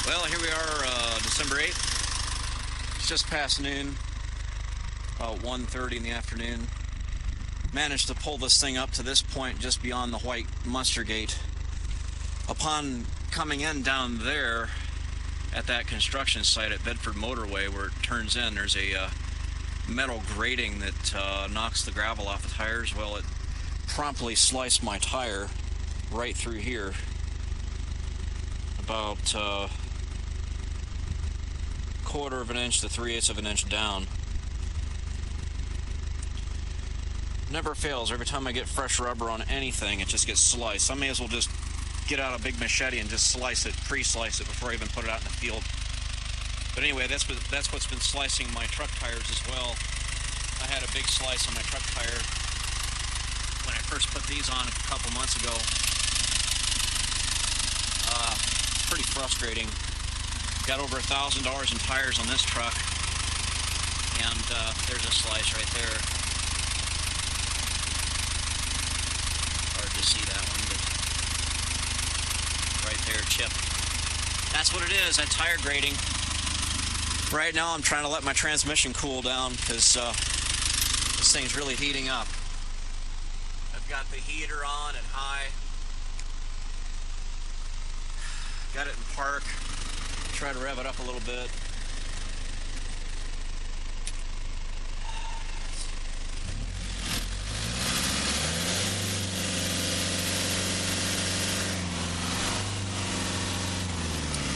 Well, here we are, December 8th. It's just past noon, about 1:30 in the afternoon. Managed to pull this thing up to this point just beyond the white muster gate. Upon coming in down there at that construction site at Bedford Motorway where it turns in, there's a metal grating that knocks the gravel off the tires. Well, it promptly sliced my tire right through here, about 1/4 of an inch to 3/8 of an inch down. Never fails. Every time I get fresh rubber on anything, it just gets sliced. I may as well just get out a big machete and just slice it, pre-slice it before I even put it out in the field. But anyway, that's what's been slicing my truck tires as well. I had a big slice on my truck tire when I first put these on a couple months ago. It's pretty frustrating. Got over $1,000 in tires on this truck, and there's a slice right there. Hard to see that one, but right there, chip. That's what it is, that tire grating. Right now I'm trying to let my transmission cool down because this thing's really heating up. I've got the heater on at high. Got it in park. Try to rev it up a little bit.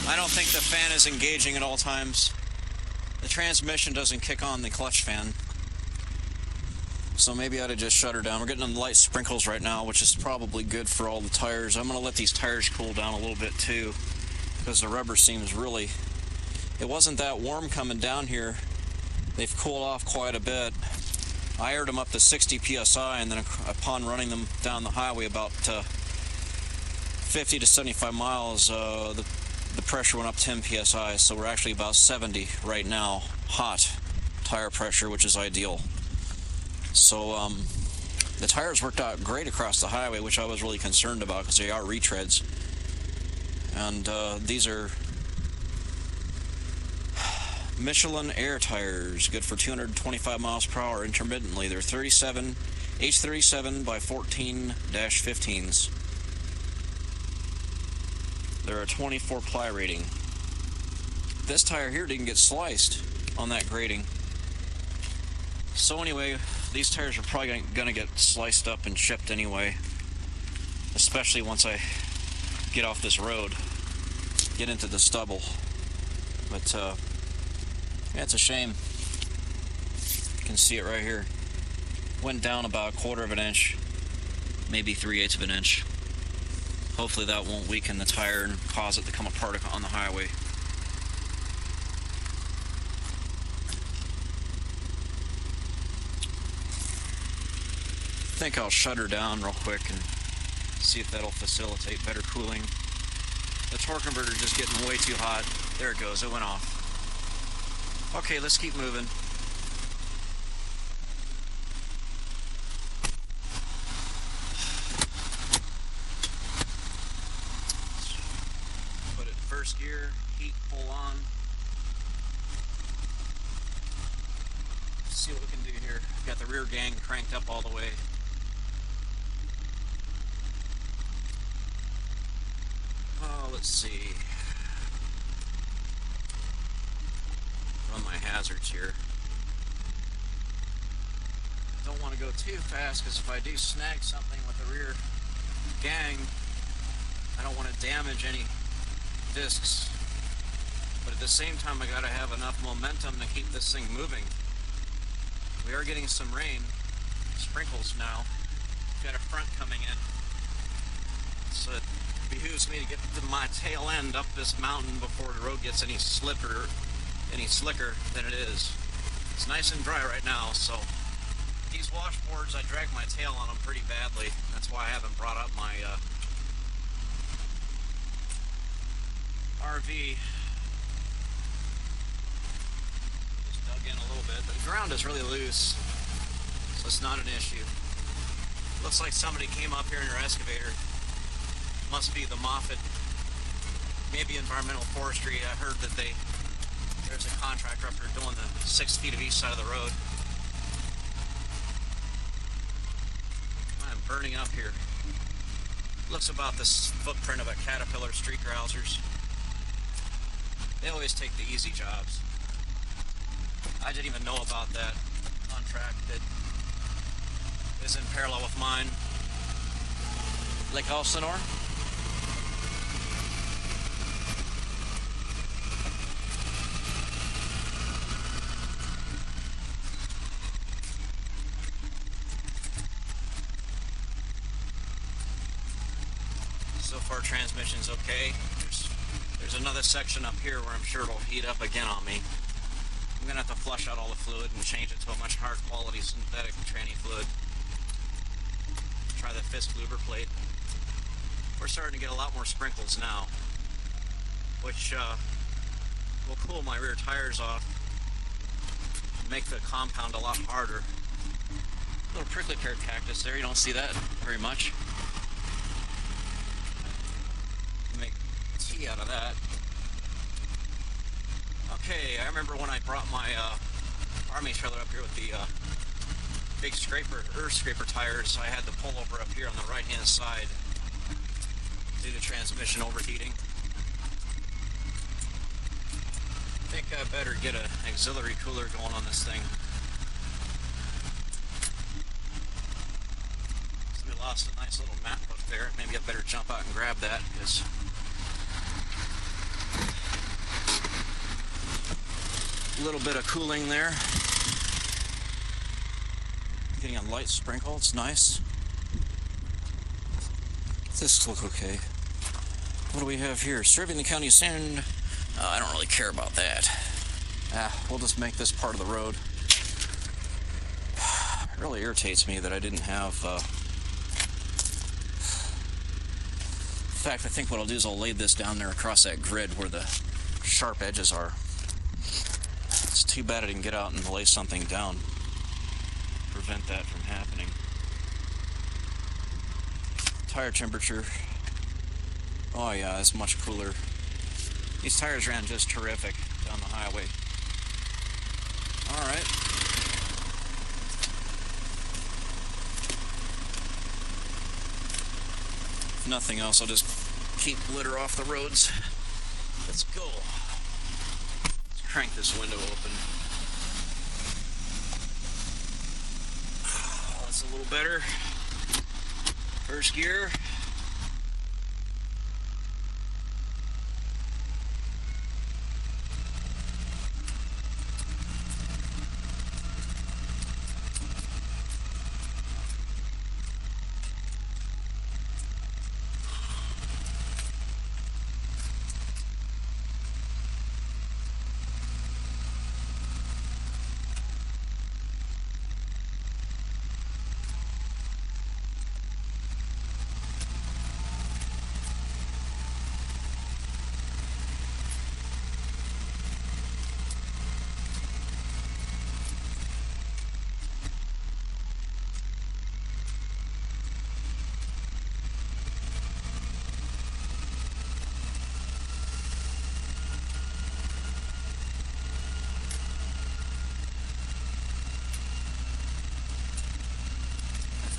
I don't think the fan is engaging at all times. The transmission doesn't kick on the clutch fan. So maybe I ought to just shut her down. We're getting them light sprinkles right now, which is probably good for all the tires. I'm going to let these tires cool down a little bit too, because the rubber seems really... It wasn't that warm coming down here. They've cooled off quite a bit. I aired them up to 60 psi, and then upon running them down the highway about 50 to 75 miles, the pressure went up 10 psi, so we're actually about 70 right now, hot tire pressure, which is ideal. So the tires worked out great across the highway, which I was really concerned about because they are retreads. And these are Michelin air tires, good for 225 miles per hour intermittently. They're H37 by 14-15s. They're a 24 ply rating. This tire here didn't get sliced on that grating. So anyway, these tires are probably going to get sliced up and shipped anyway, especially once I get off this road, get into the stubble. But yeah, it's a shame. You can see it right here. Went down about 1/4 of an inch, maybe 3/8 of an inch. Hopefully that won't weaken the tire and cause it to come apart on the highway. I think I'll shut her down real quick and see if that'll facilitate better cooling. The torque converter is just getting way too hot. There it goes, it went off. Okay, let's keep moving. Put it in first gear, heat full on. Let's see what we can do here. Got the rear gang cranked up all the way. Let's see. Run my hazards here. Don't want to go too fast because if I do snag something with the rear gang, I don't want to damage any discs. But at the same time, I got to have enough momentum to keep this thing moving. We are getting some rain, sprinkles now. Got a front coming in. So it behooves me to get to my tail end up this mountain before the road gets any slicker than it is. It's nice and dry right now, so these washboards, I drag my tail on them pretty badly. That's why I haven't brought up my RV. Just dug in a little bit, but the ground is really loose, so it's not an issue. Looks like somebody came up here in their excavator. Must be the Moffett maybe environmental forestry. I heard that there's a contractor up there doing the 6 feet of each side of the road. I'm burning up here. Looks about the footprint of a Caterpillar street grousers. They always take the easy jobs. I didn't even know about that contract that is in parallel with mine. Lake Elsinore. So far transmission's okay. There's another section up here where I'm sure it'll heat up again on me. I'm gonna have to flush out all the fluid and change it to a much higher quality synthetic tranny fluid. Try the Fisk Luber plate. We're starting to get a lot more sprinkles now, which will cool my rear tires off and make the compound a lot harder. Little prickly pear cactus there, you don't see that very much. Make tea out of that. Okay, I remember when I brought my army trailer up here with the big earth scraper tires, I had the pullover up here on the right hand side due to transmission overheating. I think I better get an auxiliary cooler going on this thing. So we lost a nice little map up there. Maybe I better jump out and grab that, because a little bit of cooling there. Getting a light sprinkle, it's nice. This look okay. What do we have here? Serving the county sand. I don't really care about that. We'll just make this part of the road. It really irritates me that I didn't have... In fact, I think what I'll do is I'll lay this down there across that grid where the sharp edges are. It's too bad I didn't get out and lay something down. Prevent that from happening. Tire temperature. Oh yeah, it's much cooler. These tires ran just terrific down the highway. Alright. If nothing else, I'll just keep litter off the roads. Let's go. Let's crank this window open. That's a little better. First gear.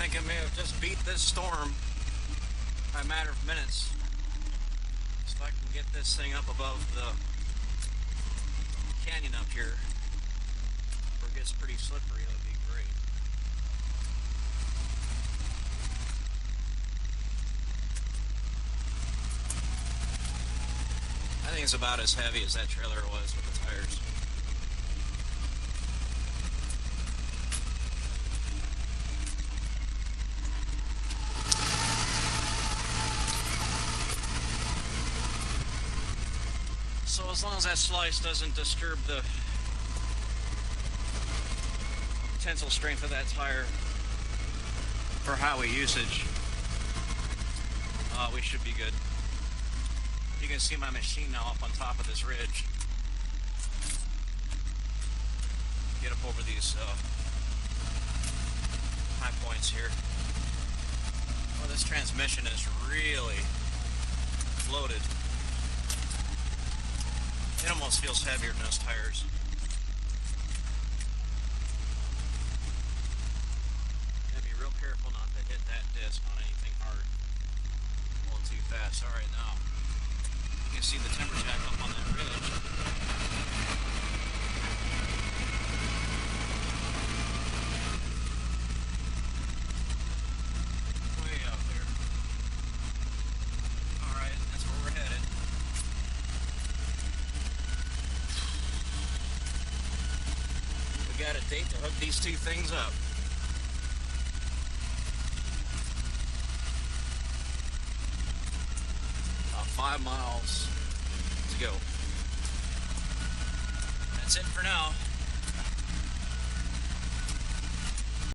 I think I may have just beat this storm by a matter of minutes. So if I can get this thing up above the canyon up here, where it gets pretty slippery, that would be great. I think it's about as heavy as that trailer was with the tires. So as long as that slice doesn't disturb the tensile strength of that tire for highway usage, we should be good. You can see my machine now up on top of this ridge. Get up over these high points here. Well, this transmission is really floated. It almost feels heavier than those tires. Gotta be real careful not to hit that disc on anything hard. Going too fast. Alright, now you can see the timber jack up on that ridge. Way out there. Alright, that's where we're headed. We got a date to hook these two things up. About 5 miles to go. That's it for now.